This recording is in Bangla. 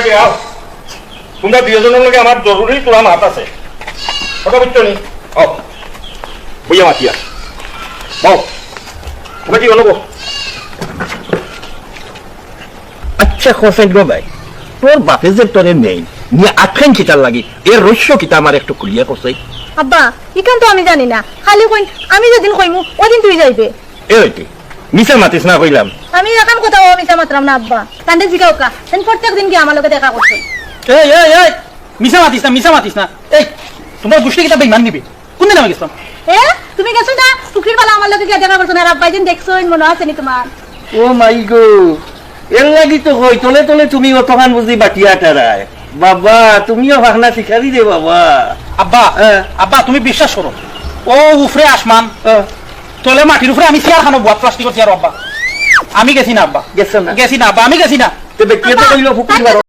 লাগে আও তোমরা দুজনের লগে আমার জরুরি তোরা মাত আছে কথা বুঝছো নি ও বইয়া মাতিয়া বাও বাকি হলো আচ্ছা হোসেন ভাই তোর বাপে যে তোরে নেই নিয়ে আটখান কিতার লাগি এর রহস্য কিতা আমার একটু খুলিয়া কইছাই আব্বা ইখান তো আমি জানি না খালি কইন আমি যেদিন কইমু ওদিন তুই যাইবে এ হইতে মিছা মাতিস না কইলাম আমি এখন কথা ও মিছা মাত্রাম না আব্বা তান্ডে জিগাও কা দেন প্রত্যেক দিন কি আমার লগে দেখা করছ এই এই এই মিছা মাতিস না এই তোমার গোষ্ঠী কিতা বেঈমান নিবে কোন দিন আমি গেছিলাম এ তুমি গেছো না টুকির বালা আমার লগে গিয়া দেখা করছ না আব্বা যেন দেখছো মনে আছে নি তোমার ও মাই গো এর লাগি তো কই তলে তলে তুমি অতখান বুঝি বাটিয়া টারায় বাবা তুমিও ভাগনা শিখারি রে বাবা আব্বা আব্বা তুমি বিশ্বাস করো ও উফরে আসমান তলে মাটির উপরে আমি চেয়ার খানো বুয়া প্লাস্টিকের চেয়ার আব্বা আমি গেছি না আব্বা গেছ না গেছি না আব্বা আমি গেছি না তবে কে তো কইলো ফুকুর